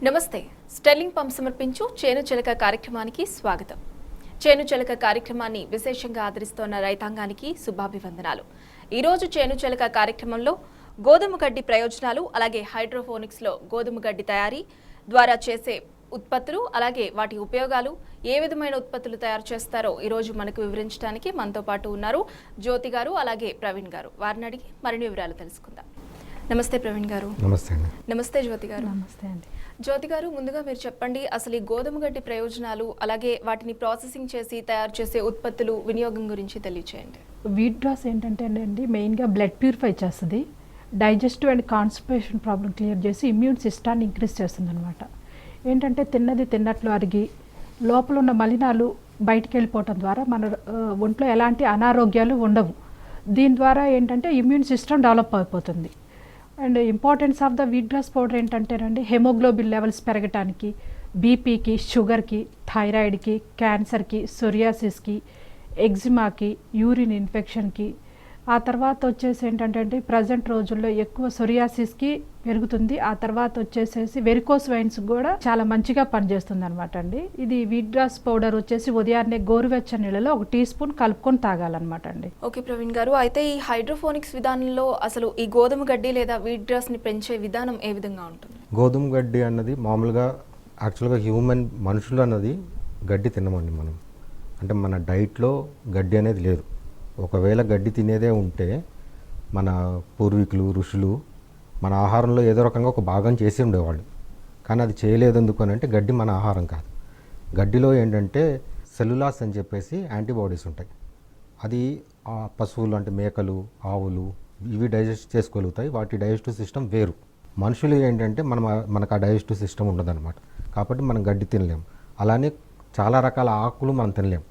నమస్తే. Sterling pump సమర్పించు చేను చిలక కార్యక్రమానికి స్వాగతం. చేను చిలక కార్యక్రమాన్ని విశేషంగా ఆదరిస్తున్న రైతాంగానికి శుభాభివందనాలు. ఈరోజు చేను చిలక కార్యక్రమంలో గోధుమ గడ్డి ప్రయోజనాలు, అలాగే హైడ్రోపోనిక్స్లో గోధుమ గడ్డి తయారీ ద్వారా చేసే ఉత్పత్తులు, అలాగే వాటి ఉపయోగాలు, ఏ విధమైన ఉత్పత్తులు తయారు చేస్తారో ఈరోజు మనకు వివరించడానికి మనతో పాటు ఉన్నారు జ్యోతి గారు, అలాగే ప్రవీణ్ గారు. వారిని అడిగి మరిన్ని వివరాలు తెలుసుకుందాం. నమస్తే ప్రవీణ్ గారు. నమస్తే అండి. నమస్తే జ్యోతి గారు. నమస్తే అండి. జ్యోతి గారు, ముందుగా మీరు చెప్పండి, అసలు ఈ గోధుమ గడ్డి ప్రయోజనాలు, అలాగే వాటిని ప్రాసెసింగ్ చేసి తయారు చేసే ఉత్పత్తులు వినియోగం గురించి తెలియచేయండి. వీట్ గ్రాస్ ఏంటంటే అండి మెయిన్గా బ్లడ్ ప్యూరిఫై చేస్తుంది, digestive and constipation problem clear చేసి ఇమ్యూన్ సిస్టాన్ని ఇంక్రీజ్ చేస్తుంది అనమాట. ఏంటంటే తిన్నది తిన్నట్లు అరిగి లోపల ఉన్న మలినాలు బయటికి వెళ్ళిపోవటం ద్వారా మన ఒంట్లో ఎలాంటి అనారోగ్యాలు ఉండవు. దీని ద్వారా ఏంటంటే ఇమ్యూన్ సిస్టమ్ డెవలప్ అయిపోతుంది. And importance of the wheat grass powder ఏంటంటేనండి హెమోగ్లోబిన్ లెవెల్స్ పెరగటానికి, బీపీకి, షుగర్కి, థైరాయిడ్కి, క్యాన్సర్కి, సోరియాసిస్కి, ఎగ్జిమాకి, యూరిన్ ఇన్ఫెక్షన్కి, ఆ తర్వాత వచ్చేసి ఏంటంటే ప్రజెంట్ రోజుల్లో ఎక్కువ సోరియాసిస్కి పెరుగుతుంది. ఆ తర్వాత వచ్చేసేసి వెరికోస్ వైన్స్ కూడా చాలా మంచిగా పనిచేస్తుంది అనమాట అండి. ఇది వీట్ గ్రాస్ పౌడర్ వచ్చేసి ఉదయాన్నే గోరువెచ్చని నీళ్ళలో 1 టీ స్పూన్ కలుపుకొని తాగాలన్నమాట అండి. ఓకే ప్రవీణ్ గారు, అయితే ఈ హైడ్రోపోనిక్స్ విధానంలో అసలు ఈ గోధుమ గడ్డి లేదా వీట్ గ్రాస్ని పెంచే విధానం ఏ విధంగా ఉంటుంది? గోధుమ గడ్డి అన్నది మామూలుగా యాక్చువల్గా మనుషులు అన్నది గడ్డి తినమండి మనం. అంటే మన డైట్లో గడ్డి అనేది లేదు. ఒకవేళ గడ్డి తినేదే ఉంటే మన పూర్వీకులు, ఋషులు మన ఆహారంలో ఏదో రకంగా ఒక భాగం చేసి ఉండేవాళ్ళు. కానీ అది చేయలేదు ఎందుకు అని అంటే గడ్డి మన ఆహారం కాదు. గడ్డిలో ఏంటంటే సెల్యులాస్ అని చెప్పేసి యాంటీబాడీస్ ఉంటాయి. అది పశువులు అంటే మేకలు, ఆవులు ఇవి డైజెస్ట్ చేసుకోగలుగుతాయి. వాటి డైజెస్టివ్ సిస్టమ్ వేరు. మనుషులు ఏంటంటే మనకు ఆ డైజెస్టివ్ సిస్టమ్ ఉండదన్నమాట. కాబట్టి మనం గడ్డి తినలేము. అలానే చాలా రకాల ఆకులు మనం తినలేము.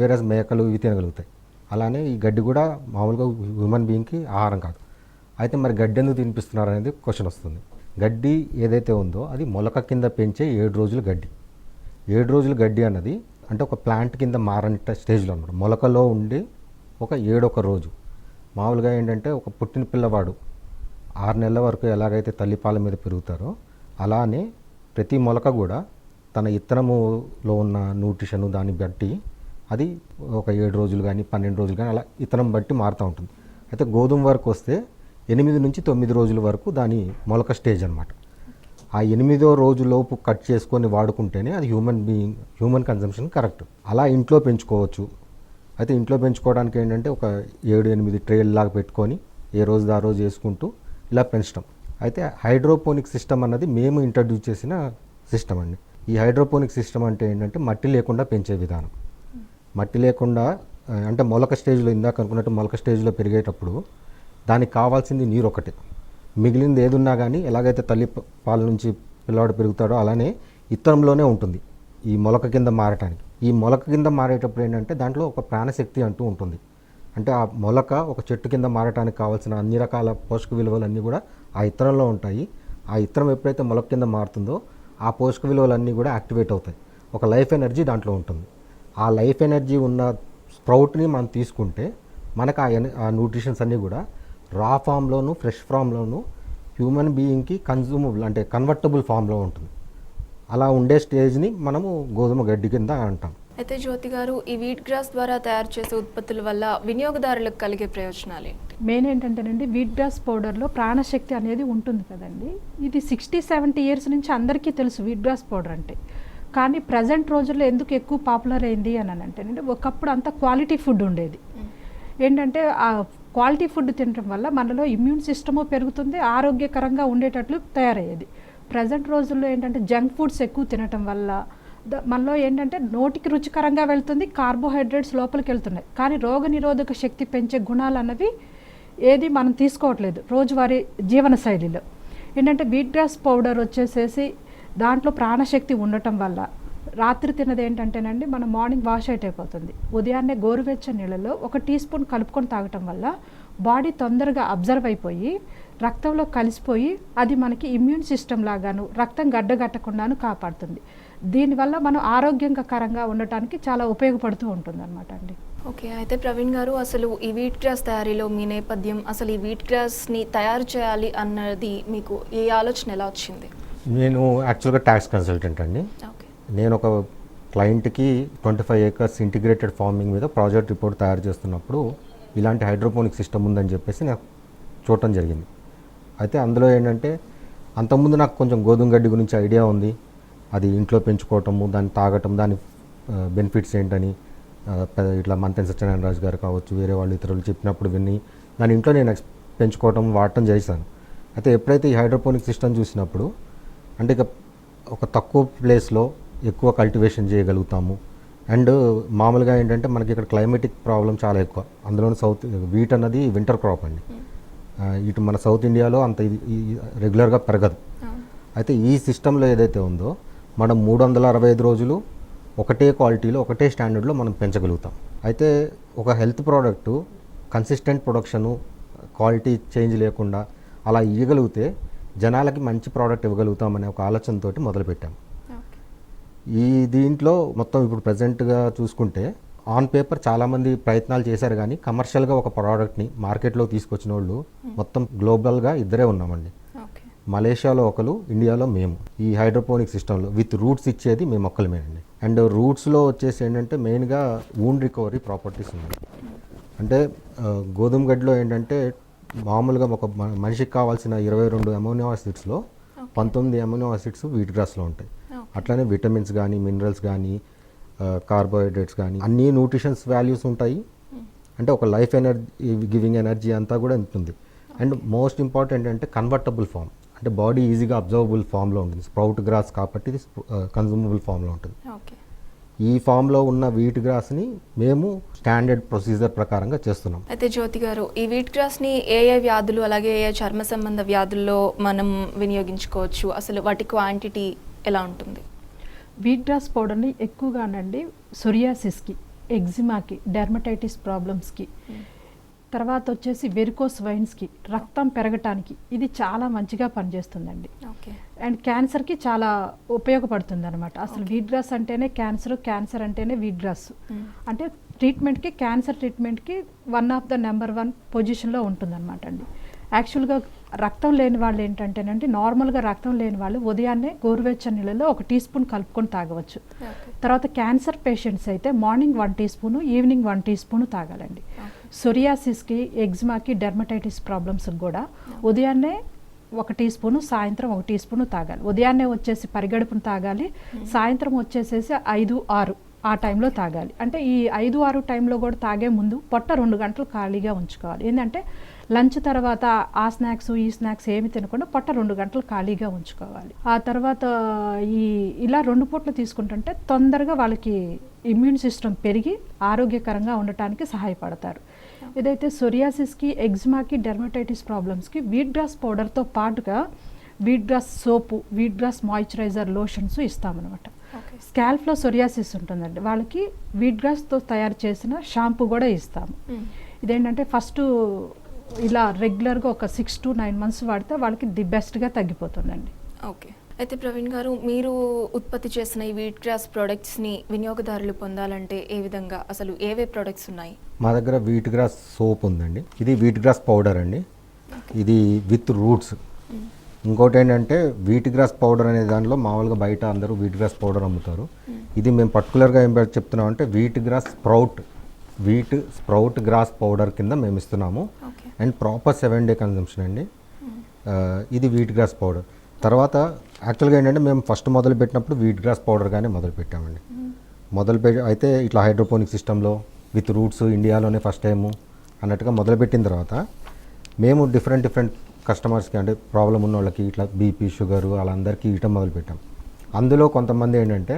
వేరే మేకలు ఇవి తినగలుగుతాయి. అలానే ఈ గడ్డి కూడా మామూలుగా హ్యూమన్ బీయింగ్కి ఆహారం కాదు. అయితే మరి గడ్డి ఎందుకు తినిపిస్తున్నారు అనేది క్వశ్చన్ వస్తుంది. గడ్డి ఏదైతే ఉందో అది మొలక కింద పెంచే 7 రోజుల గడ్డి. 7 రోజుల గడ్డి అన్నది అంటే ఒక ప్లాంట్ కింద మారని స్టేజ్లో అనమాట. మొలకలో ఉండి ఒక 7 రోజు. మామూలుగా ఏంటంటే ఒక పుట్టిన పిల్లవాడు 6 నెలల వరకు ఎలాగైతే తల్లిపాల మీద పెరుగుతారో అలానే ప్రతి మొలక కూడా తన ఇత్తనములో ఉన్న న్యూట్రిషన్ దాన్ని బట్టి అది ఒక 7 రోజులు కానీ 12 రోజులు కానీ అలా ఇతనం బట్టి మారుతూ ఉంటుంది. అయితే గోధుమ వరకు వస్తే 8 నుంచి 9 రోజుల వరకు దాని మొలక స్టేజ్ అనమాట. ఆ 8వ రోజులోపు కట్ చేసుకొని వాడుకుంటేనే అది హ్యూమన్ కన్జంప్షన్ కరెక్ట్. అలా ఇంట్లో పెంచుకోవచ్చు. అయితే ఇంట్లో పెంచుకోవడానికి ఏంటంటే ఒక 7-8 ట్రేల్ లాగా పెట్టుకొని ఏ రోజు ఆ రోజు వేసుకుంటూ ఇలా పెంచడం. అయితే హైడ్రోపోనిక్ సిస్టమ్ అన్నది మేము ఇంట్రడ్యూస్ చేసిన సిస్టమ్ అండి. ఈ హైడ్రోపోనిక్ సిస్టమ్ అంటే ఏంటంటే మట్టి లేకుండా పెంచే విధానం. మట్టి లేకుండా అంటే మొలక స్టేజ్లో ఇందాక అనుకున్నట్టు మొలక స్టేజ్లో పెరిగేటప్పుడు దానికి కావాల్సింది నీరు ఒకటే. మిగిలింది ఏదున్నా కానీ ఎలాగైతే తల్లి పాల నుంచి పిల్లవాడు పెరుగుతాడో అలానే ఇత్తనంలోనే ఉంటుంది ఈ మొలక కింద మారటానికి. ఈ మొలక కింద మారేటప్పుడు ఏంటంటే దాంట్లో ఒక ప్రాణశక్తి అంటూ ఉంటుంది. అంటే ఆ మొలక ఒక చెట్టు కింద మారటానికి కావాల్సిన అన్ని రకాల పోషక విలువలన్నీ కూడా ఆ ఇత్తనంలో ఉంటాయి. ఆ ఇత్తనం ఎప్పుడైతే మొలక కింద మారుతుందో ఆ పోషక విలువలన్నీ కూడా యాక్టివేట్ అవుతాయి. ఒక లైఫ్ ఎనర్జీ దాంట్లో ఉంటుంది. ఆ లైఫ్ ఎనర్జీ ఉన్న స్ప్రౌట్ని మనం తీసుకుంటే మనకు ఆ న్యూట్రిషన్స్ అన్నీ కూడా రా ఫామ్లోను, ఫ్రెష్ ఫామ్లోను హ్యూమన్ బీయింగ్కి కన్జ్యూమబుల్ అంటే కన్వర్టబుల్ ఫామ్లో ఉంటుంది. అలా ఉండే స్టేజ్ని మనము గోధుమ గడ్డి కింద అంటాం. అయితే జ్యోతి గారు, ఈ వీట్ గ్రాస్ ద్వారా తయారు చేసే ఉత్పత్తుల వల్ల వినియోగదారులకు కలిగే ప్రయోజనాలు ఏంటి? మెయిన్ ఏంటంటేనండి వీట్ గ్రాస్ పౌడర్లో ప్రాణశక్తి అనేది ఉంటుంది కదండి. ఇది 60-70 ఇయర్స్ నుంచి అందరికీ తెలుసు వీట్ గ్రాస్ పౌడర్ అంటే. కానీ ప్రజెంట్ రోజుల్లో ఎందుకు ఎక్కువ పాపులర్ అయింది అని అంటే ఒకప్పుడు అంతా క్వాలిటీ ఫుడ్ ఉండేది. ఏంటంటే ఆ క్వాలిటీ ఫుడ్ తినడం వల్ల మనలో ఇమ్యూన్ సిస్టము పెరుగుతుంది, ఆరోగ్యకరంగా ఉండేటట్లు తయారయ్యేది. ప్రజెంట్ రోజుల్లో ఏంటంటే జంక్ ఫుడ్స్ ఎక్కువ తినటం వల్ల మనలో ఏంటంటే నోటికి రుచికరంగా వెళ్తుంది, కార్బోహైడ్రేట్స్ లోపలికి వెళ్తున్నాయి. కానీ రోగనిరోధక శక్తి పెంచే గుణాలు అన్నవి ఏది మనం తీసుకోవట్లేదు రోజువారీ జీవనశైలిలో. ఏంటంటే వీట్ గ్రాస్ పౌడర్ వచ్చేసేసి దాంట్లో ప్రాణశక్తి ఉండటం వల్ల రాత్రి తిన్నది ఏంటంటేనండి మనం మార్నింగ్ వాష్ అవుట్ అయిపోతుంది. ఉదయాన్నే గోరువెచ్చని నీళ్ళలో 1 టీ స్పూన్ కలుపుకొని తాగటం వల్ల బాడీ తొందరగా అబ్జర్వ్ అయిపోయి రక్తంలో కలిసిపోయి అది మనకి ఇమ్యూన్ సిస్టమ్ లాగాను రక్తం గడ్డగట్టకుండాను కాపాడుతుంది. దీనివల్ల మనం ఆరోగ్యకరంగా ఉండటానికి చాలా ఉపయోగపడుతూ ఉంటుంది అనమాట అండి. ఓకే, అయితే ప్రవీణ్ గారు, అసలు ఈ వీట్ గ్రాస్ తయారీలో మీ నేపథ్యం, అసలు ఈ వీట్ గ్రాస్ని తయారు చేయాలి అన్నది మీకు ఏ ఆలోచన ఎలా వచ్చింది? నేను యాక్చువల్గా ట్యాక్స్ కన్సల్టెంట్ అండి. ఓకే. నేను ఒక క్లయింట్కి 25 acres ఇంటిగ్రేటెడ్ ఫార్మింగ్ మీద ప్రాజెక్ట్ రిపోర్ట్ తయారు చేస్తున్నప్పుడు ఇలాంటి హైడ్రోపోనిక్ సిస్టమ్ ఉందని చెప్పేసి నాకు చూడటం జరిగింది. అయితే అందులో ఏంటంటే అంతకుముందు నాకు కొంచెం గోధుమ గడ్డి గురించి ఐడియా ఉంది. అది ఇంట్లో పెంచుకోవటము, దాన్ని తాగటం, దాని బెనిఫిట్స్ ఏంటని ఇట్లా మంతెన సత్యనారాయణ రాజు గారు కావచ్చు, వేరే వాళ్ళు ఇతరులు చెప్పినప్పుడు విని దాని ఇంట్లో నేను పెంచుకోవటం, వాడటం చేశాను. అయితే ఎప్పుడైతే ఈ హైడ్రోపోనిక్ సిస్టమ్ చూసినప్పుడు అంటే ఇక ఒక తక్కువ ప్లేస్లో ఎక్కువ కల్టివేషన్ చేయగలుగుతాము. అండ్ మామూలుగా ఏంటంటే మనకి ఇక్కడ క్లైమేటిక్ ప్రాబ్లం చాలా ఎక్కువ. అందులోని సౌత్ వీట్ అన్నది వింటర్ క్రాప్ అండి. ఇటు మన సౌత్ ఇండియాలో అంత ఇది రెగ్యులర్గా పెరగదు. అయితే ఈ సిస్టంలో ఏదైతే ఉందో మనం 365 రోజులు ఒకటే క్వాలిటీలో ఒకటే స్టాండర్డ్లో మనం పెంచగలుగుతాం. అయితే ఒక health product consistent production, quality change లేకుండా అలా ఇవ్వగలిగితే జనాలకి మంచి ప్రోడక్ట్ ఇవ్వగలుగుతామనే ఒక ఆలోచనతోటి మొదలుపెట్టాం. ఈ దీంట్లో మొత్తం ఇప్పుడు ప్రజెంట్గా చూసుకుంటే ఆన్ పేపర్ చాలామంది ప్రయత్నాలు చేశారు, కానీ కమర్షియల్గా ఒక ప్రోడక్ట్ని మార్కెట్లో తీసుకొచ్చిన వాళ్ళు మొత్తం గ్లోబల్గా ఇద్దరే ఉన్నామండి. మలేషియాలో ఒకరు, ఇండియాలో మేము. ఈ హైడ్రోపోనిక్ సిస్టంలో విత్ రూట్స్ ఇచ్చేది మేము ఒక్కలమేనండి. అండ్ రూట్స్లో వచ్చేసి ఏంటంటే మెయిన్గా వూండ్ రికవరీ ప్రాపర్టీస్ ఉన్నాయి. అంటే గోధుమ గడ్డిలో ఏంటంటే మామూలుగా ఒక మనిషికి కావాల్సిన 22 అమైనో యాసిడ్స్లో 19 అమైనో యాసిడ్స్ వీట్ గ్రాస్లో ఉంటాయి. అట్లానే విటమిన్స్ కానీ, మినరల్స్ కానీ, కార్బోహైడ్రేట్స్ కానీ అన్ని న్యూట్రిషన్స్ వాల్యూస్ ఉంటాయి. అంటే ఒక లైఫ్ ఎనర్జీ గివింగ్ ఎనర్జీ అంతా కూడా ఉంటుంది. అండ్ మోస్ట్ ఇంపార్టెంట్ అంటే కన్వర్టబుల్ ఫామ్, అంటే బాడీ ఈజీగా అబ్జర్వబుల్ ఫామ్లో ఉంటుంది. స్ప్రౌట్ గ్రాస్ కాబట్టి ఇది కన్జ్యూమబుల్ ఫామ్లో ఉంటుంది. ఈ ఫామ్లో ఉన్న వీట్ గ్రాస్ని మేము స్టాండర్డ్ ప్రొసీజర్ ప్రకారంగా చేస్తున్నాం. అయితే జ్యోతి గారు, ఈ వీట్ గ్రాస్ని ఏ ఏ వ్యాధులు అలాగే ఏ చర్మ సంబంధ వ్యాధుల్లో మనం వినియోగించుకోవచ్చు? అసలు వాటి క్వాంటిటీ ఎలా ఉంటుంది? వీట్ గ్రాస్ పౌడర్ని ఎక్కువగానండి సొరియాసిస్కి, ఎగ్జిమాకి, డెర్మటైటిస్ ప్రాబ్లమ్స్కి, తర్వాత వచ్చేసి వెరికోస్ వైన్స్కి, రక్తం పెరగటానికి ఇది చాలా మంచిగా పనిచేస్తుందండి. అండ్ క్యాన్సర్కి చాలా ఉపయోగపడుతుంది అనమాట. అసలు వీట్ గ్రాస్ అంటేనే క్యాన్సర్ అంటేనే వీట్ గ్రాస్. అంటే ట్రీట్మెంట్కి, క్యాన్సర్ ట్రీట్మెంట్కి వన్ ఆఫ్ ద నెంబర్ 1 పొజిషన్లో ఉంటుందన్నమాట అండి. యాక్చువల్గా రక్తం లేని వాళ్ళు ఏంటంటేనండి, నార్మల్గా రక్తం లేని వాళ్ళు ఉదయాన్నే గోరువెచ్చని నీళ్ళలో 1 టీ స్పూన్ కలుపుకొని తాగవచ్చు. తర్వాత క్యాన్సర్ పేషెంట్స్ అయితే morning 1 teaspoon, evening 1 teaspoon తాగాలండి. సొరియాసిస్కి, ఎగ్జిమాకి, డెర్మటైటిస్ ప్రాబ్లమ్స్కి కూడా ఉదయాన్నే 1 టీ స్పూను, సాయంత్రం 1 టీ స్పూను తాగాలి. ఉదయాన్నే వచ్చేసి పరిగడుపును తాగాలి, సాయంత్రం వచ్చేసేసి 5-6 ఆ టైంలో తాగాలి. అంటే ఈ 5-6 టైంలో కూడా తాగే ముందు పొట్ట 2 గంటలు ఖాళీగా ఉంచుకోవాలి. ఏంటంటే లంచ్ తర్వాత ఆ స్నాక్స్ ఈ స్నాక్స్ ఏమి తినకుండా పొట్ట 2 గంటలు ఖాళీగా ఉంచుకోవాలి. ఆ తర్వాత ఇలా 2 పూటలు తీసుకుంటుంటే తొందరగా వాళ్ళకి ఇమ్యూన్ సిస్టమ్ పెరిగి ఆరోగ్యకరంగా ఉండటానికి సహాయపడతారు. ఏదైతే సొరియాసిస్కి, ఎగ్జిమాకి, డెర్మటైటిస్ ప్రాబ్లమ్స్కి వీట్ గ్రాస్ పౌడర్తో పాటుగా wheat grass soap, wheat grass moisturiser, lotions ఇస్తామన్నమాట. స్కాల్ప్లో సొరియాసిస్ ఉంటుందండి, వాళ్ళకి వీట్ గ్రాస్తో తయారు చేసిన షాంపూ కూడా ఇస్తాము. ఇదేంటంటే ఫస్ట్ ఇలా రెగ్యులర్గా ఒక 6 to 9 months వాడితే వాళ్ళకి ది బెస్ట్గా తగ్గిపోతుందండి. ఓకే. అయితే ప్రవీణ్ గారు, మీరు ఉత్పత్తి చేసిన ఈ వీట్ గ్రాస్ ప్రోడక్ట్స్ని వినియోగదారులు పొందాలంటే ఏ విధంగా, అసలు ఏవే ప్రోడక్ట్స్ ఉన్నాయి? మా దగ్గర వీట్ గ్రాస్ సోప్ ఉందండి. ఇది వీట్ గ్రాస్ పౌడర్ అండి. ఇది విత్ రూట్స్. ఇంకోటి ఏంటంటే వీట్ గ్రాస్ పౌడర్ అనే దానిలో మామూలుగా బయట అందరూ వీట్ గ్రాస్ పౌడర్ అమ్ముతారు. ఇది మేము పర్టికులర్గా ఏం చెప్తున్నాం అంటే wheat grass sprout grass powder కింద మేము ఇస్తున్నాము. అండ్ ప్రాపర్ 7 day కన్జంప్షన్ అండి. ఇది వీట్ గ్రాస్ పౌడర్. తర్వాత యాక్చువల్గా ఏంటంటే మేము ఫస్ట్ మొదలుపెట్టినప్పుడు వీట్ గ్రాస్ పౌడర్గానే మొదలుపెట్టామండి. అయితే ఇట్లా హైడ్రోపోనిక్ సిస్టంలో విత్ రూట్స్ ఇండియాలోనే ఫస్ట్ టైము అన్నట్టుగా మొదలుపెట్టిన తర్వాత మేము డిఫరెంట్ కస్టమర్స్కి, అంటే ప్రాబ్లం ఉన్న వాళ్ళకి ఇట్లా బీపీ, షుగరు వాళ్ళందరికీ ఇవ్వటం మొదలుపెట్టాం. అందులో కొంతమంది ఏంటంటే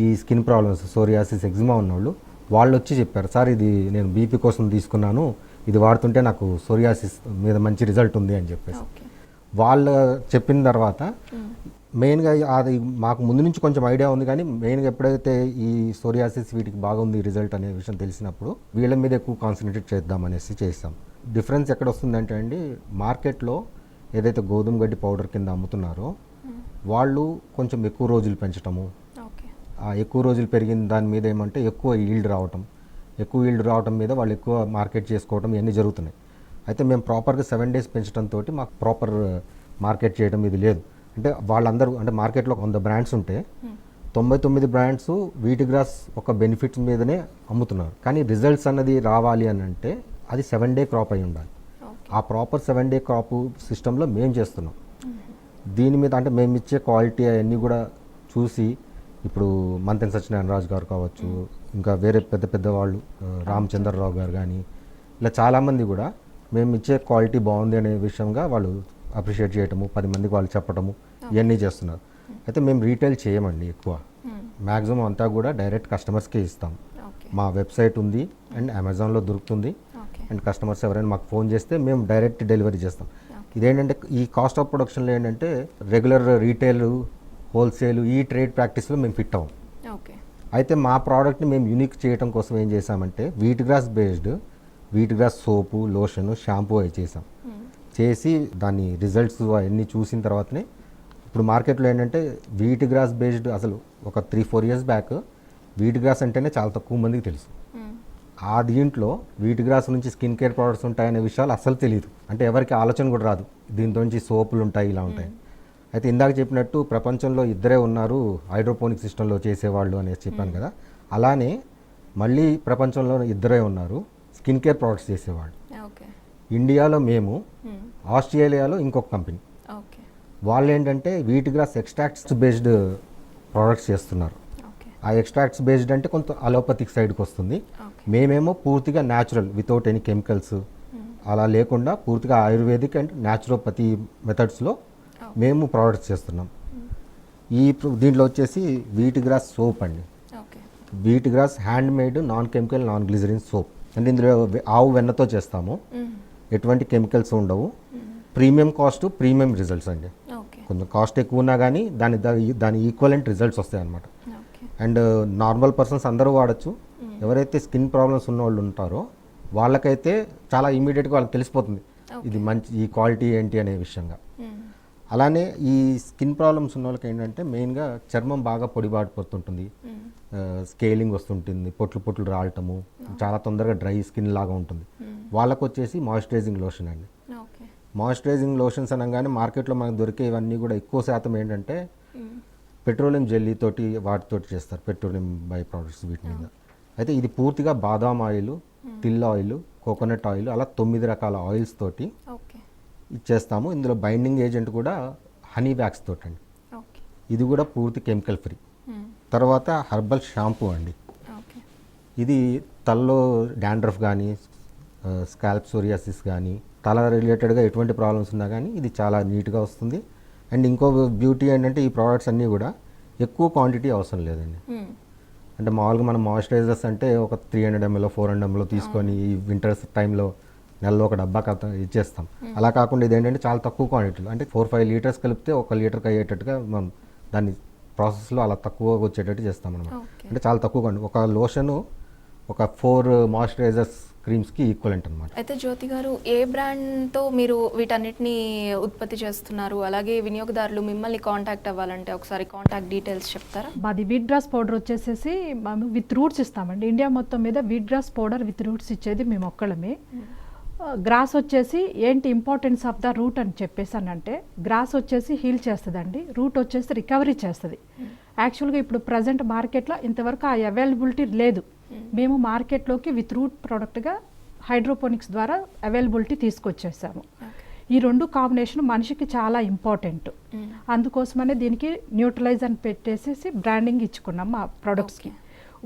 ఈ స్కిన్ ప్రాబ్లమ్స్, సోరియాసిస్, ఎగ్జిమా ఉన్నోళ్ళు వాళ్ళు వచ్చి చెప్పారు, సార్ ఇది నేను బీపీ కోసం తీసుకున్నాను, ఇది వాడుతుంటే నాకు సోరియాసిస్ మీద మంచి రిజల్ట్ ఉంది అని చెప్పేసి వాళ్ళు చెప్పిన తర్వాత మెయిన్గా అది మాకు ముందు నుంచి కొంచెం ఐడియా ఉంది, కానీ మెయిన్గా ఎప్పుడైతే ఈ సోరియాసిస్ వీటికి బాగుంది రిజల్ట్ అనే విషయం తెలిసినప్పుడు వీళ్ళ మీద ఎక్కువ కాన్సన్ట్రేట్ చేద్దామనేసి చేస్తాం. డిఫరెన్స్ ఎక్కడ వస్తుందంటే అండి, మార్కెట్లో ఏదైతే గోధుమ గడ్డి పౌడర్ కింద అమ్ముతున్నారో వాళ్ళు కొంచెం ఎక్కువ రోజులు పెంచటము, ఆ ఎక్కువ రోజులు పెరిగిన దాని మీద ఏమంటే ఎక్కువ ఈల్డ్ రావటం మీద వాళ్ళు ఎక్కువ మార్కెట్ చేసుకోవడం ఇవన్నీ జరుగుతున్నాయి. అయితే మేము ప్రాపర్గా 7 days పెంచడంతో మాకు ప్రాపర్ మార్కెట్ చేయడం ఇది లేదు. అంటే వాళ్ళందరూ అంటే మార్కెట్లో 100 బ్రాండ్స్ ఉంటే 99 బ్రాండ్స్ వీట్ గ్రాస్ ఒక బెనిఫిట్స్ మీదనే అమ్ముతున్నారు. కానీ రిజల్ట్స్ అన్నది రావాలి అని అంటే అది 7 డే క్రాప్ అయి ఉండాలి. ఆ ప్రాపర్ 7 డే క్రాప్ సిస్టంలో మేము చేస్తున్నాం. దీని మీద అంటే మేము ఇచ్చే క్వాలిటీ అవన్నీ కూడా చూసి ఇప్పుడు మంతెన్ సత్యనారాయణ రాజు గారు కావచ్చు, ఇంకా వేరే పెద్ద పెద్ద వాళ్ళు రామచంద్రరావు గారు కానీ ఇలా చాలామంది కూడా మేము ఇచ్చే క్వాలిటీ బాగుంది అనే విషయంగా వాళ్ళు అప్రిషియేట్ చేయటము, 10 మందికి వాళ్ళు చెప్పటము ఇవన్నీ చేస్తున్నారు. అయితే మేము రీటైల్ చేయమండి ఎక్కువ, మ్యాక్సిమం అంతా కూడా డైరెక్ట్ కస్టమర్స్కే ఇస్తాం. మా వెబ్సైట్ ఉంది అండ్ అమెజాన్లో దొరుకుతుంది. అండ్ కస్టమర్స్ ఎవరైనా మాకు ఫోన్ చేస్తే మేము డైరెక్ట్ డెలివరీ చేస్తాం. ఇదేంటంటే ఈ కాస్ట్ ఆఫ్ ప్రొడక్షన్లో ఏంటంటే రెగ్యులర్ రీటైల్, హోల్సేల్ ఈ ట్రేడ్ ప్రాక్టీస్లో మేము ఫిట్ అవ్వం. అయితే మా ప్రోడక్ట్ని మేము యూనిక్ చేయడం కోసం ఏం చేసామంటే wheat grass based wheat grass soap, lotion, shampoo అవి చేసాం. చేసి దాని రిజల్ట్స్ అవన్నీ చూసిన తర్వాతనే ఇప్పుడు మార్కెట్లో ఏంటంటే వీట్ గ్రాస్ బేస్డ్ అసలు ఒక 3-4 ఇయర్స్ బ్యాక్ వీట్ గ్రాస్ అంటేనే చాలా తక్కువ మందికి తెలుసు. ఆ దీంట్లో వీట్ గ్రాస్ నుంచి స్కిన్ కేర్ ప్రోడక్ట్స్ ఉంటాయనే విషయాలు అసలు తెలియదు. అంటే ఎవరికి ఆలోచన కూడా రాదు దీంతో నుంచి సోపులు ఉంటాయి ఇలా ఉంటాయి. అయితే ఇందాక చెప్పినట్టు ప్రపంచంలో ఇద్దరే ఉన్నారు హైడ్రోపోనిక్ సిస్టంలో చేసేవాళ్ళు అనేసి చెప్పాను కదా, అలానే మళ్ళీ ప్రపంచంలో ఇద్దరే ఉన్నారు స్కిన్ కేర్ ప్రోడక్ట్స్ చేసేవాళ్ళు. ఇండియాలో మేము, ఆస్ట్రేలియాలో ఇంకొక కంపెనీ. వాళ్ళు ఏంటంటే wheat grass extracts based products చేస్తున్నారు. ఆ ఎక్స్ట్రాక్ట్స్ బేస్డ్ అంటే కొంత అలోపతిక్ సైడ్కి వస్తుంది. మేమేమో పూర్తిగా న్యాచురల్ వితౌట్ ఎనీ కెమికల్స్ అలా లేకుండా పూర్తిగా ఆయుర్వేదిక్ అండ్ న్యాచురోపతి మెథడ్స్లో మేము ప్రోడక్ట్స్ చేస్తున్నాం. దీంట్లో వచ్చేసి వీట్ గ్రాస్ సోప్ అండి. Wheat grass hand made non chemical non glycerin soap. అంటే ఇందులో ఆవు వెన్నతో చేస్తాము, ఎటువంటి కెమికల్స్ ఉండవు. ప్రీమియం కాస్ట్, ప్రీమియం రిజల్ట్స్ అండి. కొంచెం కాస్ట్ ఎక్కువ ఉన్నా కానీ దాని ఈక్వలెంట్ రిజల్ట్స్ వస్తాయి అన్నమాట. అండ్ నార్మల్ పర్సన్స్ అందరూ వాడచ్చు. ఎవరైతే స్కిన్ ప్రాబ్లమ్స్ ఉన్న వాళ్ళు ఉంటారో వాళ్ళకైతే చాలా ఇమీడియట్గా వాళ్ళకి తెలిసిపోతుంది ఇది మంచి ఈ క్వాలిటీ ఏంటి అనే విషయంగా. అలానే ఈ స్కిన్ ప్రాబ్లమ్స్ ఉన్న వాళ్ళకి ఏంటంటే మెయిన్గా చర్మం బాగా పొడిబాడిపోతుంటుంది, స్కేలింగ్ వస్తుంటుంది, పొట్లు రాలటము, చాలా తొందరగా డ్రై స్కిన్ లాగా ఉంటుంది. వాళ్ళకు వచ్చేసి మాయిశ్చరైజింగ్ లోషన్ అండి. మాయిశ్చరైజింగ్ లోషన్స్ అనగానే మార్కెట్లో మనకు దొరికే ఇవన్నీ కూడా ఎక్కువ శాతం ఏంటంటే పెట్రోలియం జెల్లీ తోటి వాటితోటి చేస్తారు, పెట్రోలియం బై ప్రోడక్ట్స్ వీటి మీద. అయితే ఇది పూర్తిగా బాదాం ఆయిల్, తిల్ ఆయిల్, కోకోనట్ ఆయిల్ అలా 9 రకాల ఆయిల్స్ తోటి ఇచ్చేస్తాము. ఇందులో బైండింగ్ ఏజెంట్ కూడా హనీ వ్యాక్స్ తోటి అండి. ఇది కూడా పూర్తి కెమికల్ ఫ్రీ. తర్వాత హెర్బల్ షాంపూ అండి. ఇది తలలో డాండ్రఫ్ కానీ, స్కాల్ప్ సోరియాసిస్ కానీ, తల రిలేటెడ్గా ఎటువంటి ప్రాబ్లమ్స్ ఉన్నా కానీ ఇది చాలా నీట్గా వస్తుంది. అండ్ ఇంకో బ్యూటీ ఏంటంటే ఈ ప్రోడక్ట్స్ అన్నీ కూడా ఎక్కువ క్వాంటిటీ అవసరం లేదండి. అంటే మామూలుగా మనం మాయిశ్చరైజర్స్ అంటే ఒక 300 ml 400 ml తీసుకొని ఈ వింటర్స్ టైంలో నెలలో ఒక డబ్బా ఇచ్చేస్తాం. అలా కాకుండా ఇదేంటంటే చాలా తక్కువ క్వాంటిటీలో అంటే 4-5 లీటర్స్ కలిపితే 1 లీటర్కి అయ్యేటట్టుగా మనం దాన్ని ప్రాసెస్లో అలా తక్కువగా వచ్చేటట్టు చేస్తాం అనమాట. అంటే చాలా తక్కువ క్వాంటిటీ, ఒక లోషను ఒక 4 మాయిశ్చరైజర్స్ క్రీమ్స్కి ఈక్వలెంట్ అనమాట. అయితే జ్యోతి గారు, ఏ బ్రాండ్తో మీరు వీటన్నిటిని ఉత్పత్తి చేస్తున్నారు? అలాగే వినియోగదారులు మిమ్మల్ని కాంటాక్ట్ అవ్వాలంటే ఒకసారి కాంటాక్ట్ డీటెయిల్స్ చెప్తారా? మాది వీట్ గ్రాస్ పౌడర్ వచ్చేసేసి మేము విత్ రూట్స్ ఇస్తామండి. ఇండియా మొత్తం మీద wheat grass powder with roots ఇచ్చేది మేము ఒక్కళ్ళమే. గ్రాస్ వచ్చేసి ఏంటి ఇంపార్టెన్స్ ఆఫ్ ద రూట్ అని చెప్పేసానంటే, గ్రాస్ వచ్చేసి హీల్ చేస్తుందండి, రూట్ వచ్చేసి రికవరీ చేస్తుంది. యాక్చువల్గా ఇప్పుడు ప్రజెంట్ మార్కెట్లో ఇంతవరకు ఆ అవైలబిలిటీ లేదు. మేము మార్కెట్లోకి విత్ రూట్ ప్రోడక్ట్గా హైడ్రోపోనిక్స్ ద్వారా అవైలబిలిటీ తీసుకొచ్చేసాము. ఈ 2 కాంబినేషన్ మనిషికి చాలా ఇంపార్టెంట్. అందుకోసమనే దీనికి న్యూట్రలైజ్ అని పెట్టేసి బ్రాండింగ్ ఇచ్చుకున్నాం మా ప్రొడక్ట్స్కి.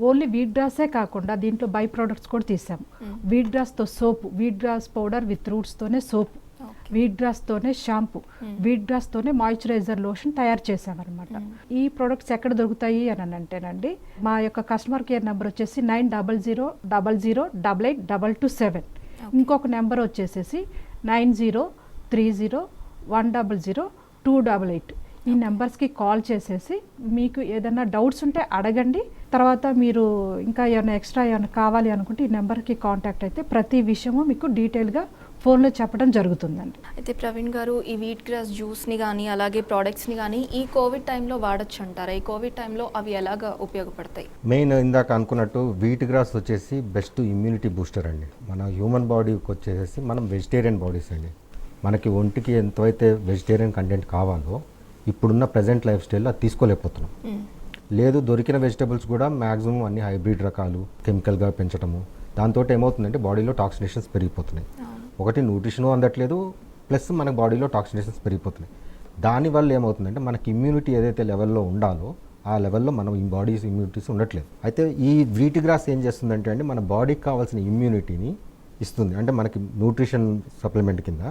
ఓన్లీ వీట్ గ్రాసే కాకుండా దీంట్లో బై ప్రోడక్ట్స్ కూడా తీసాము. వీట్ గ్రాస్తో soap, wheat grass powder with రూట్స్తోనే సోపు, వీట్ గ్రాస్తోనే షాంపూ, వీట్ గ్రాస్తోనే మాయిశ్చరైజర్ లోషన్ తయారు చేసామన్నమాట. ఈ ప్రొడక్ట్స్ ఎక్కడ దొరుకుతాయి అని అంటేనండి, మా యొక్క కస్టమర్ కేర్ నెంబర్ వచ్చేసి 900000882227. ఇంకొక నెంబర్ వచ్చేసేసి 9030100288. ఈ నెంబర్స్కి కాల్ చేసేసి మీకు ఏదైనా డౌట్స్ ఉంటే అడగండి. తర్వాత మీరు ఇంకా ఏమైనా ఎక్స్ట్రా ఏమైనా కావాలి అనుకుంటే ఈ నెంబర్కి కాంటాక్ట్ అయితే ప్రతి విషయము మీకు డీటెయిల్గా ఫోన్లో చెప్పడం జరుగుతుందండి. అయితే ప్రవీణ్ గారు, ఈ వీట్ గ్రాస్ జ్యూస్ని కానీ అలాగే ప్రోడక్ట్స్ని కానీ ఈ కోవిడ్ టైంలో వాడచ్చు అంటారా? ఈ కోవిడ్ టైంలో అవి ఎలాగా ఉపయోగపడతాయి? మెయిన్ ఇందాక అనుకున్నట్టు వీట్ గ్రాస్ వచ్చేసి బెస్ట్ ఇమ్యూనిటీ బూస్టర్ అండి. మన హ్యూమన్ బాడీకి వచ్చేసి మనం వెజిటేరియన్ బాడీస్ అండి. మనకి ఒంటికి ఎంతైతే వెజిటేరియన్ కంటెంట్ కావాలో ఇప్పుడున్న ప్రజెంట్ లైఫ్ స్టైల్లో అది తీసుకోలేకపోతున్నాం. లేదు, దొరికిన వెజిటబుల్స్ కూడా మ్యాక్సిమం అన్ని హైబ్రిడ్ రకాలు కెమికల్గా పెంచడము, దాంతో ఏమవుతుందంటే బాడీలో టాక్సినేషన్స్ పెరిగిపోతున్నాయి. ఒకటి న్యూట్రిషన్ అందట్లేదు, ప్లస్ మన బాడీలో టాక్సినేషన్స్ పెరిగిపోతున్నాయి. దానివల్ల ఏమవుతుందంటే మనకి ఇమ్యూనిటీ ఏదైతే లెవెల్లో ఉండాలో ఆ లెవెల్లో మనం ఈ బాడీస్ ఇమ్యూనిటీస్ ఉండట్లేదు. అయితే ఈ వీట్ గ్రాస్ ఏం చేస్తుందంటే అండి మన బాడీకి కావాల్సిన ఇమ్యూనిటీని ఇస్తుంది. అంటే మనకి న్యూట్రిషన్ సప్లిమెంట్ కింద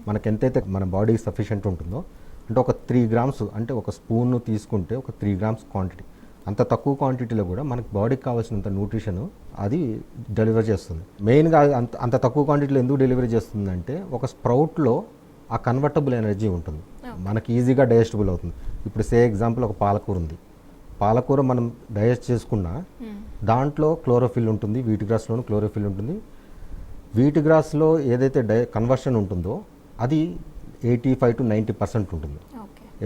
మనకి ఎంతైతే మన బాడీ సఫిషియెంట్ ఉంటుందో, అంటే ఒక 3 grams అంటే ఒక స్పూన్ తీసుకుంటే ఒక 3 grams క్వాంటిటీ, అంత తక్కువ క్వాంటిటీలో కూడా మనకి బాడీకి కావాల్సినంత న్యూట్రిషన్ అది డెలివర్ చేస్తుంది. మెయిన్గా అంత తక్కువ క్వాంటిటీలో ఎందుకు డెలివరీ చేస్తుందంటే ఒక స్ప్రౌట్లో ఆ కన్వర్టబుల్ ఎనర్జీ ఉంటుంది, మనకి ఈజీగా డైజెస్టబుల్ అవుతుంది. ఇప్పుడు ఎగ్జాంపుల్ ఒక పాలకూర ఉంది, పాలకూర మనం డైజెస్ట్ చేసుకున్నా దాంట్లో క్లోరోఫిల్ ఉంటుంది, వీట్ గ్రాస్లోనూ క్లోరోఫిల్ ఉంటుంది. వీట్ గ్రాస్లో ఏదైతే కన్వర్షన్ ఉంటుందో అది 85 to 90% ఉంటుంది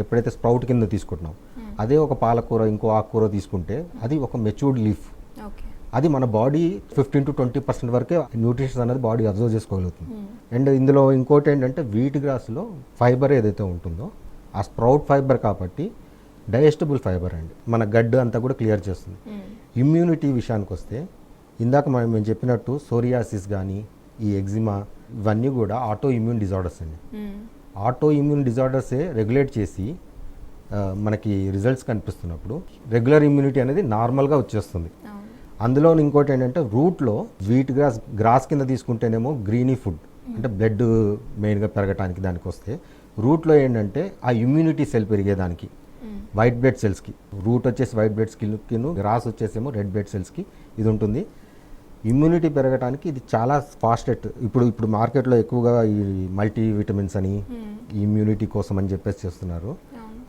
ఎప్పుడైతే స్ప్రౌట్ కింద తీసుకుంటున్నాం. అదే ఒక పాలకూర ఇంకో ఆకుకూర తీసుకుంటే అది ఒక మెచ్యూర్డ్ లీఫ్, అది మన బాడీ 15 to 20% వరకే న్యూట్రిషన్ అనేది బాడీ అబ్జర్వ్ చేసుకోగలుగుతుంది. అండ్ ఇందులో ఇంకోటి ఏంటంటే వీట్ గ్రాస్లో ఫైబర్ ఏదైతే ఉంటుందో ఆ స్ప్రౌట్ ఫైబర్ కాబట్టి డైజెస్టబుల్ ఫైబర్ అండి, మన గడ్డు అంతా కూడా క్లియర్ చేస్తుంది. ఇమ్యూనిటీ విషయానికి వస్తే ఇందాక మేము చెప్పినట్టు సోరియాసిస్ కానీ ఈ ఎగ్జిమా ఇవన్నీ కూడా ఆటో ఇమ్యూన్ డిజార్డర్స్ అండి. ఆటో ఇమ్యూన్ డిజార్డర్సే రెగ్యులేట్ చేసి మనకి రిజల్ట్స్ కనిపిస్తున్నప్పుడు రెగ్యులర్ ఇమ్యూనిటీ అనేది నార్మల్గా వచ్చేస్తుంది. అందులో ఇంకోటి ఏంటంటే రూట్లో వీట్ గ్రాస్ కింద తీసుకుంటేనేమో గ్రీనీ ఫుడ్ అంటే బ్లడ్ మెయిన్గా పెరగటానికి దానికి వస్తే, రూట్లో ఏంటంటే ఆ ఇమ్యూనిటీ సెల్ పెరిగేదానికి వైట్ బ్లడ్ సెల్స్కి, రూట్ వచ్చేసి వైట్ బ్లడ్ సెల్స్కి, గ్రాస్ వచ్చేసేమో రెడ్ బ్లడ్ సెల్స్కి ఇది ఉంటుంది. ఇమ్యూనిటీ పెరగడానికి ఇది చాలా ఫాస్టెస్ట్. ఇప్పుడు మార్కెట్లో ఎక్కువగా ఈ మల్టీ విటమిన్స్ అని ఇమ్యూనిటీ కోసం అని చెప్పేసి చేస్తున్నారు.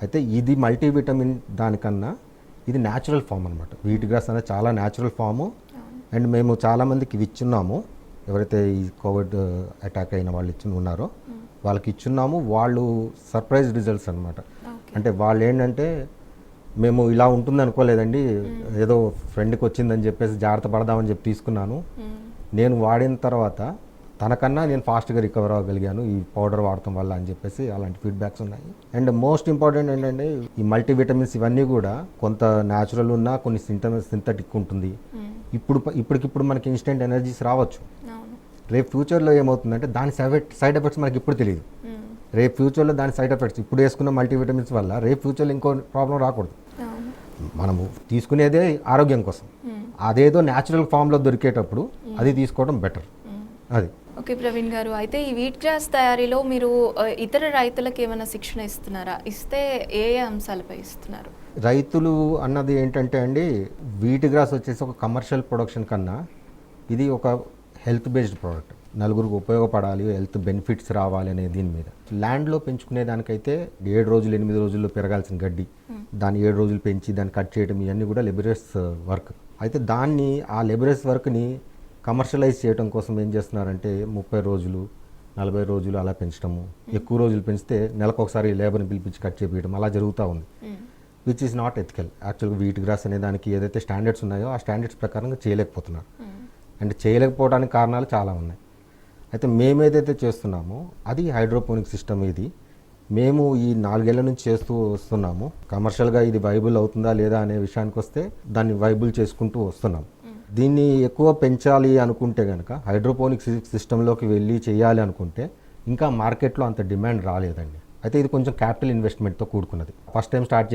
అయితే ఇది మల్టీ విటమిన్ దానికన్నా ఇది న్యాచురల్ ఫామ్ అనమాట. వీట్ గ్రాస్ అనేది చాలా న్యాచురల్ ఫాము. అండ్ మేము చాలామందికి ఇది ఇచ్చున్నాము, ఎవరైతే ఈ కోవిడ్ అటాక్ అయిన వాళ్ళు ఉన్నారో వాళ్ళకి ఇచ్చున్నాము. వాళ్ళు సర్ప్రైజ్ రిజల్ట్స్ అనమాట. అంటే వాళ్ళు ఏంటంటే మేము ఇలా ఉంటుంది అనుకోలేదండి, ఏదో ఫ్రెండ్కి వచ్చిందని చెప్పేసి జాగ్రత్త పడదామని చెప్పి తీసుకున్నాను, నేను వాడిన తర్వాత తనకన్నా నేను ఫాస్ట్గా రికవర్ అవ్వగలిగాను ఈ పౌడర్ వాడటం వల్ల అని చెప్పేసి అలాంటి ఫీడ్బ్యాక్స్ ఉన్నాయి. అండ్ మోస్ట్ ఇంపార్టెంట్ ఏంటంటే ఈ మల్టీవిటమిన్స్ ఇవన్నీ కూడా కొంత న్యాచురల్ ఉన్నా కొన్ని సింథటిక్ ఉంటుంది. ఇప్పటికిప్పుడు మనకి ఇన్స్టెంట్ ఎనర్జీస్ రావచ్చు, రేపు ఫ్యూచర్లో ఏమవుతుందంటే దాని సైడ్ ఎఫెక్ట్స్ మనకి ఇప్పుడు తెలియదు. రేపు ఫ్యూచర్లో దాని సైడ్ ఎఫెక్ట్స్ ఇప్పుడు వేసుకున్న మల్టీవిటమిన్స్ వల్ల రేపు ఫ్యూచర్లో ఇంకో ప్రాబ్లం రాకూడదు. మనము తీసుకునేదే ఆరోగ్యం కోసం, అదేదో న్యాచురల్ ఫామ్లో దొరికేటప్పుడు అది తీసుకోవడం బెటర్. అది ఓకే ప్రవీణ్ గారు, అయితే ఈ వీట్ గ్రాస్ తయారీలో మీరు ఇతర రైతులకు ఏమైనా శిక్షణ ఇస్తున్నారా? ఇస్తే ఏ అంశాలపై ఇస్తున్నారు? రైతులు అన్నది ఏంటంటే అండి, వీట్ గ్రాస్ వచ్చేసి ఒక కమర్షియల్ ప్రొడక్షన్ కన్నా ఇది ఒక హెల్త్ బేస్డ్ ప్రోడక్ట్, నలుగురికి ఉపయోగపడాలి, హెల్త్ బెనిఫిట్స్ రావాలి అనే దీని మీద. ల్యాండ్లో పెంచుకునే దానికైతే 7 రోజులు 8 రోజుల్లో పెరగాల్సిన గడ్డి దాన్ని 7 రోజులు పెంచి దాన్ని కట్ చేయడం ఇవన్నీ కూడా లెబరియస్ వర్క్. అయితే దాన్ని ఆ లెబరియస్ వర్క్ని కమర్షియలైజ్ చేయడం కోసం ఏం చేస్తున్నారంటే 30 రోజులు 40 రోజులు అలా పెంచడము, ఎక్కువ రోజులు పెంచితే నెలకు ఒకసారి లేబర్ని పిలిపించి కట్ చేపించడం అలా జరుగుతూ ఉంది, విచ్ ఈస్ నాట్ ఎథికల్. యాక్చువల్గా వీట్ గ్రాస్ అనే దానికి ఏదైతే స్టాండర్డ్స్ ఉన్నాయో ఆ స్టాండర్డ్స్ ప్రకారంగా చేయలేకపోతున్నారు. అంటే చేయలేకపోవడానికి కారణాలు చాలా ఉన్నాయి. అయితే మేము ఏదైతే చేస్తున్నామో అది హైడ్రోపోనిక్ సిస్టమ్. ఇది మేము ఈ 4 ఏళ్ల నుంచి చేస్తూ వస్తున్నాము. కమర్షియల్గా ఇది వైబుల్ అవుతుందా లేదా అనే విషయానికి వస్తే దాన్ని వైబుల్ చేసుకుంటూ వస్తున్నాం. దీన్ని ఎక్కువ పెంచాలి అనుకుంటే కనుక హైడ్రోపోనిక్ సిస్టంలోకి వెళ్ళి చేయాలి అనుకుంటే ఇంకా మార్కెట్లో అంత డిమాండ్ రాలేదండి. అయితే ఇది కొంచెం క్యాపిటల్ ఇన్వెస్ట్మెంట్తో కూడుకున్నది. ఫస్ట్ టైం స్టార్ట్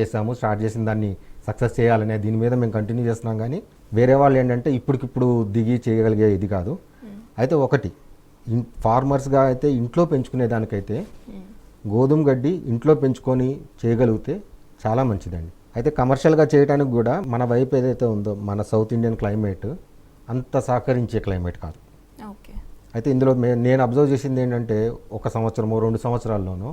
చేసిన దాన్ని సక్సెస్ చేయాలనే దీని మీద మేము కంటిన్యూ చేస్తున్నాం. కానీ వేరే వాళ్ళు ఏంటంటే ఇప్పటికిప్పుడు దిగి చేయగలిగే ఇది కాదు. అయితే ఒకటి ఫార్మర్స్గా అయితే ఇంట్లో పెంచుకునే దానికైతే గోధుమ గడ్డి ఇంట్లో పెంచుకొని చేయగలిగితే చాలా మంచిదండి. అయితే కమర్షియల్గా చేయడానికి కూడా మన వైపు ఏదైతే ఉందో మన సౌత్ ఇండియన్ క్లైమేట్ అంత సహకరించే క్లైమేట్ కాదు. అయితే ఇందులో నేను అబ్జర్వ్ చేసింది ఏంటంటే 1 సంవత్సరమో 2 సంవత్సరాల్లోనో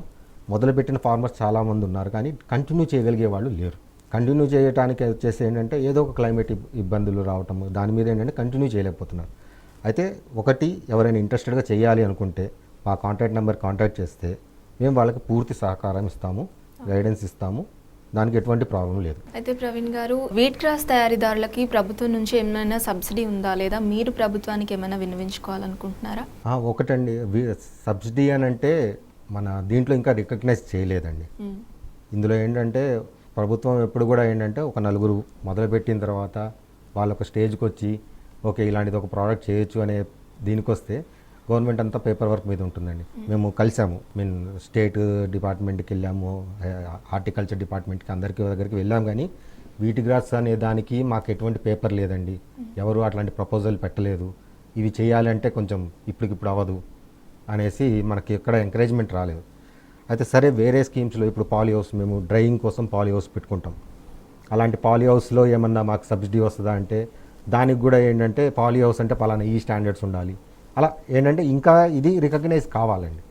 మొదలుపెట్టిన ఫార్మర్స్ చాలామంది ఉన్నారు, కానీ కంటిన్యూ చేయగలిగే వాళ్ళు లేరు. కంటిన్యూ చేయడానికి వచ్చేసి ఏంటంటే ఏదో ఒక క్లైమేట్ ఇబ్బందులు రావటం, దాని మీద ఏంటంటే కంటిన్యూ చేయలేకపోతున్నారు. అయితే ఒకటి ఎవరైనా ఇంట్రెస్టెడ్గా చేయాలి అనుకుంటే మా కాంటాక్ట్ నెంబర్ కాంటాక్ట్ చేస్తే మేము వాళ్ళకి పూర్తి సహకారం ఇస్తాము, గైడెన్స్ ఇస్తాము, దానికి ఎటువంటి ప్రాబ్లం లేదు. అయితే ప్రవీణ్ గారు, వీట్ గ్రాస్ తయారీదారులకి ప్రభుత్వం నుంచి ఏమైనా సబ్సిడీ ఉందా, లేదా మీరు ప్రభుత్వానికి ఏమైనా విన్నవించుకోవాలనుకుంటున్నారా? ఒకటండి, సబ్సిడీ అని అంటే మన దీంట్లో ఇంకా రికగ్నైజ్ చేయలేదండి. ఇందులో ఏంటంటే ప్రభుత్వం ఎప్పుడు కూడా ఏంటంటే ఒక నలుగురు మొదలుపెట్టిన తర్వాత వాళ్ళ ఒక స్టేజ్కి వచ్చి ఓకే ఇలాంటిది ఒక ప్రోడక్ట్ చేయొచ్చు అనే దీనికి వస్తే గవర్నమెంట్ అంతా పేపర్ వర్క్ మీద ఉంటుందండి. మేము కలిసాము, స్టేట్ డిపార్ట్మెంట్కి వెళ్ళాము, హార్టికల్చర్ డిపార్ట్మెంట్కి అందరికీ దగ్గరికి వెళ్ళాము, కానీ వీటి గ్రాస్ అనే దానికి మాకు ఎటువంటి పేపర్ లేదండి, ఎవరు అట్లాంటి ప్రపోజల్ పెట్టలేదు, ఇవి చేయాలంటే కొంచెం ఇప్పటికిప్పుడు అవ్వదు అనేసి మనకి ఎక్కడ ఎంకరేజ్మెంట్ రాలేదు. అయితే సరే వేరే స్కీమ్స్లో ఇప్పుడు పాలీ హౌస్, మేము డ్రైయింగ్ కోసం పాలీ హౌస్ పెట్టుకుంటాం, అలాంటి పాలీ హౌస్లో ఏమన్నా మాకు సబ్సిడీ వస్తుందా అంటే దానికి కూడా ఏంటంటే పాలీ హౌస్ అంటే పలానా ఈ స్టాండర్డ్స్ ఉండాలి, అలా ఏంటంటే ఇంకా ఇది రికగ్నైజ్ కావాలండి.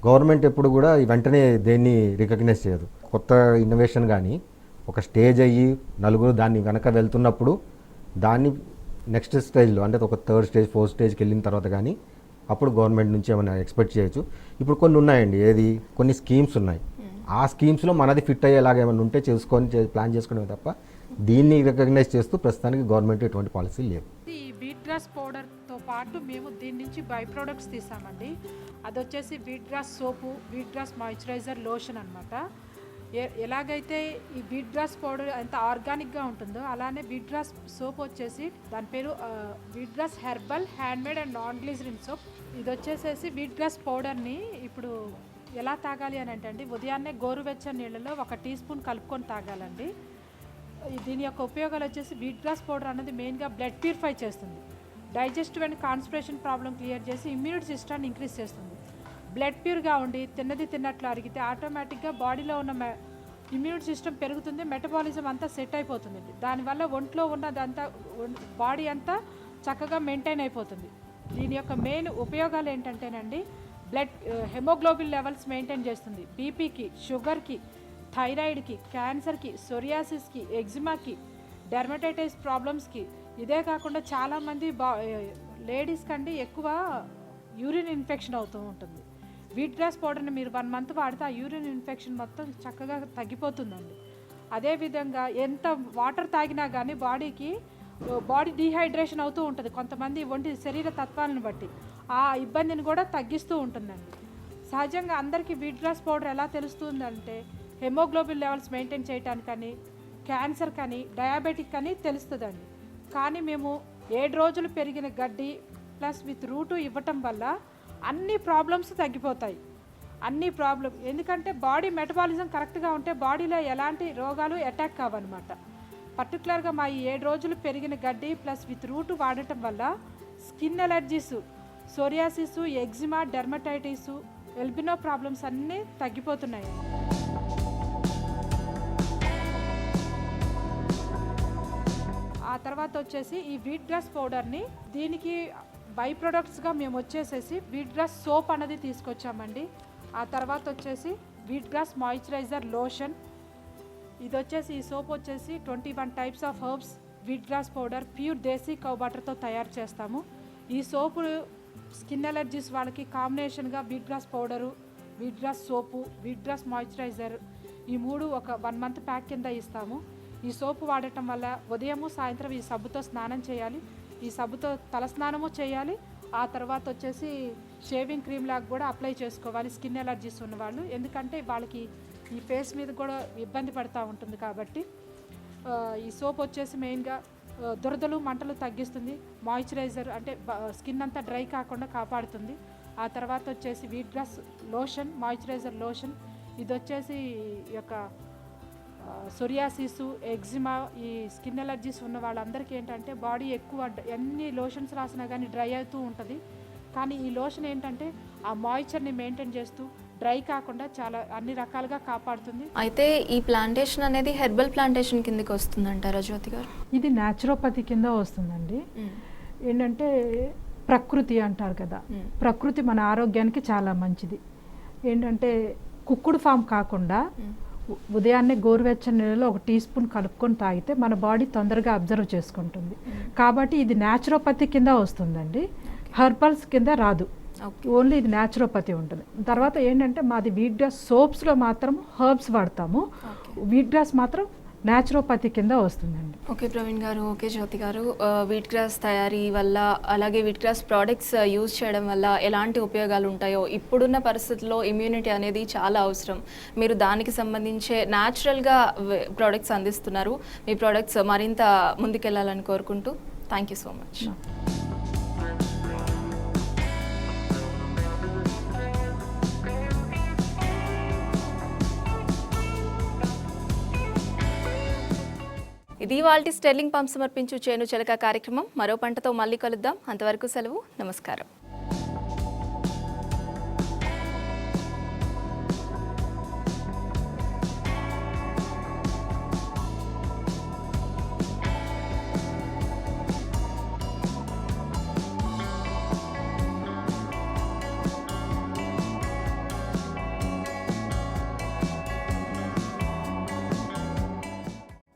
గవర్నమెంట్ ఎప్పుడు కూడా వెంటనే దేన్ని రికగ్నైజ్ చేయదు. కొత్త ఇన్నోవేషన్ కానీ ఒక స్టేజ్ అయ్యి నలుగురు దాన్ని వెనక వెళ్తున్నప్పుడు దాన్ని నెక్స్ట్ స్టేజ్లో అంటే ఒక 3rd స్టేజ్ 4th స్టేజ్కి వెళ్ళిన తర్వాత కానీ అప్పుడు గవర్నమెంట్ నుంచి ఏమైనా ఎక్స్పెక్ట్ చేయొచ్చు. ఇప్పుడు కొన్ని ఉన్నాయండి, కొన్ని స్కీమ్స్ ఉన్నాయి, ఆ స్కీమ్స్లో మనది ఫిట్ అయ్యేలాగా ఏమైనా ఉంటే చేసుకొని ప్లాన్ చేసుకోవడమే తప్ప దీన్ని రికగ్నైజ్ చేస్తూ ప్రస్తుతానికి గవర్నమెంట్ ఎటువంటి పాలసీ లేదు. ఈ వీట్ గ్రాస్ పౌడర్తో పాటు మేము దీని నుంచి బై ప్రోడక్ట్స్ తీసామండి. అది వచ్చేసి wheat grass soap, wheat grass moisturiser, lotion అనమాట. ఎలాగైతే ఈ వీట్ గ్రాస్ పౌడర్ ఎంత ఆర్గానిక్గా ఉంటుందో అలానే వీట్ గ్రాస్ సోప్ వచ్చేసి దాని పేరు wheat grass herbal handmade and non glycerin soap. ఇది వచ్చేసేసి వీట్ గ్రాస్ పౌడర్ని ఇప్పుడు ఎలా తాగాలి అని అంటే అండి, ఉదయాన్నే గోరువెచ్చని నీళ్ళలో 1 టీ స్పూన్ కలుపుకొని తాగాలండి. దీని యొక్క ఉపయోగాలు వచ్చేసి వీట్ గ్రాస్ పౌడర్ అనేది మెయిన్గా బ్లడ్ ప్యూరిఫై చేస్తుంది, digestive and constipation problem clear చేసి ఇమ్యూనిటీ సిస్టమ్ని ఇంక్రీజ్ చేస్తుంది. బ్లడ్ ప్యూర్గా ఉండి తిన్నది తిన్నట్లు అరిగితే ఆటోమేటిక్గా బాడీలో ఉన్న ఇమ్యూనిటీ సిస్టమ్ పెరుగుతుంది, మెటబాలిజం అంతా సెట్ అయిపోతుంది. దానివల్ల ఒంట్లో ఉన్నదంతా బాడీ అంతా చక్కగా మెయింటైన్ అయిపోతుంది. దీని యొక్క మెయిన్ ఉపయోగాలు ఏంటంటేనండి, బ్లడ్ హెమోగ్లోబిన్ లెవెల్స్ మెయింటైన్ చేస్తుంది, బీపీకి, షుగర్కి, థైరాయిడ్కి, క్యాన్సర్కి, సోరియాసిస్కి, ఎగ్జిమాకి, డెర్మటైటిస్ ప్రాబ్లమ్స్కి. ఇదే కాకుండా చాలామంది లేడీస్ కండి ఎక్కువ యూరిన్ ఇన్ఫెక్షన్ అవుతూ ఉంటుంది. వీట్ గ్రాస్ పౌడర్ని మీరు 1 మంత్ వాడితే ఆ యూరిన్ ఇన్ఫెక్షన్ మొత్తం చక్కగా తగ్గిపోతుందండి. అదేవిధంగా ఎంత వాటర్ తాగినా కానీ బాడీ డీహైడ్రేషన్ అవుతూ ఉంటుంది కొంతమంది ఒంటి శరీర తత్వాలను బట్టి, ఆ ఇబ్బందిని కూడా తగ్గిస్తూ ఉంటుందండి. సహజంగా అందరికీ వీట్ గ్రాస్ పౌడర్ ఎలా తెలుస్తుందంటే హెమోగ్లోబిన్ లెవెల్స్ మెయింటైన్ చేయడానికని, క్యాన్సర్ కానీ, డయాబెటిక్ కానీ తెలుస్తుందండి. కానీ మేము 7 రోజులు పెరిగిన గడ్డి ప్లస్ విత్ రూటు ఇవ్వటం వల్ల అన్ని ప్రాబ్లమ్స్ తగ్గిపోతాయి. ఎందుకంటే బాడీ మెటబాలిజం కరెక్ట్గా ఉంటే బాడీలో ఎలాంటి రోగాలు అటాక్ కావన్నమాట. పర్టికులర్గా మా ఈ 7 రోజులు పెరిగిన గడ్డి ప్లస్ విత్ రూట్ వాడటం వల్ల skin allergies, psoriasis, eczema, dermatitis, albino problems అన్నీ తగ్గిపోతున్నాయి. ఆ తర్వాత వచ్చేసి ఈ వీట్ గ్రాస్ పౌడర్ని దీనికి బై ప్రొడక్ట్స్గా మేము వచ్చేసేసి వీట్ గ్రాస్ సోప్ అనేది తీసుకొచ్చామండి. ఆ తర్వాత వచ్చేసి వీట్ గ్రాస్ మాయిశ్చరైజర్ లోషన్. ఇది వచ్చేసి ఈ సోప్ వచ్చేసి 21 types of herbs, wheat grass powder, pure desi cow బటర్తో తయారు చేస్తాము. ఈ సోపు స్కిన్ ఎలర్జీస్ వాళ్ళకి కాంబినేషన్గా wheat grass powder, wheat grass soap, wheat grass moisturiser ఈ 3 ఒక 1 మంత్ ప్యాక్ కింద ఇస్తాము. ఈ సోపు వాడటం వల్ల ఉదయము సాయంత్రం ఈ సబ్బుతో స్నానం చేయాలి, ఈ సబ్బుతో తలస్నానము చేయాలి. ఆ తర్వాత వచ్చేసి షేవింగ్ క్రీమ్ లాగా కూడా అప్లై చేసుకోవాలి స్కిన్ ఎలర్జీస్ ఉన్నవాళ్ళు, ఎందుకంటే వాళ్ళకి ఈ ఫేస్ మీద కూడా ఇబ్బంది పడుతూ ఉంటుంది. కాబట్టి ఈ సోప్ వచ్చేసి మెయిన్గా దురదలు, మంటలు తగ్గిస్తుంది, మాయిశ్చరైజర్ అంటే స్కిన్ అంతా డ్రై కాకుండా కాపాడుతుంది. ఆ తర్వాత వచ్చేసి wheat grass lotion, moisturiser lotion. ఇది వచ్చేసి ఈ యొక్క సోరియాసిస్, ఎగ్జిమా, ఈ స్కిన్ ఎలర్జీస్ ఉన్న వాళ్ళందరికీ ఏంటంటే బాడీ ఎక్కువ ఎన్ని లోషన్స్ రాసినా కానీ డ్రై అవుతూ ఉంటుంది. కానీ ఈ లోషన్ ఏంటంటే ఆ మాయిశ్చర్ని మెయింటైన్ చేస్తూ డ్రై కాకుండా చాలా అన్ని రకాలుగా కాపాడుతుంది. అయితే ఈ ప్లాంటేషన్ అనేది హెర్బల్ ప్లాంటేషన్ కిందకి వస్తుందంటారా జ్యోతి గారు? ఇది న్యాచురోపతి కింద వస్తుందండి. ఏంటంటే ప్రకృతి అంటారు కదా, ప్రకృతి మన ఆరోగ్యానికి చాలా మంచిది. ఏంటంటే కుక్కుడు ఫామ్ కాకుండా ఉదయాన్నే గోరువెచ్చని నీళ్ళలో 1 టీ స్పూన్ కలుపుకొని తాగితే మన బాడీ తొందరగా అబ్జర్వ్ చేసుకుంటుంది. కాబట్టి ఇది న్యాచురోపతి కింద వస్తుందండి, హెర్బల్స్ కింద రాదు. ఓన్లీ ఇది న్యాచురోపతి ఉంటుంది. తర్వాత ఏంటంటే మాది వీట్ గ్రాస్ సోప్స్లో మాత్రం హర్బ్స్ వాడతాము, వీట్ గ్రాస్ మాత్రం న్యాచురోపతి కింద వస్తుందండి. ఓకే ప్రవీణ్ గారు, ఓకే జ్యోతి గారు, వీట్ గ్రాస్ తయారీ వల్ల అలాగే వీట్ గ్రాస్ ప్రోడక్ట్స్ యూజ్ చేయడం వల్ల ఎలాంటి ఉపయోగాలు ఉంటాయో, ఇప్పుడున్న పరిస్థితుల్లో ఇమ్యూనిటీ అనేది చాలా అవసరం. మీరు దానికి సంబంధించే న్యాచురల్గా ప్రోడక్ట్స్ అందిస్తున్నారు. మీ ప్రోడక్ట్స్ మరింత ముందుకెళ్లాలని కోరుకుంటూ థ్యాంక్ యూ సో మచ్. ఇది ఇవాల్టి స్టెర్లింగ్ పంప్ సమర్పించు చేను చిలక కార్యక్రమం. మరో పంటతో మళ్ళీ కలుద్దాం. అంతవరకు సెలవు. నమస్కారం.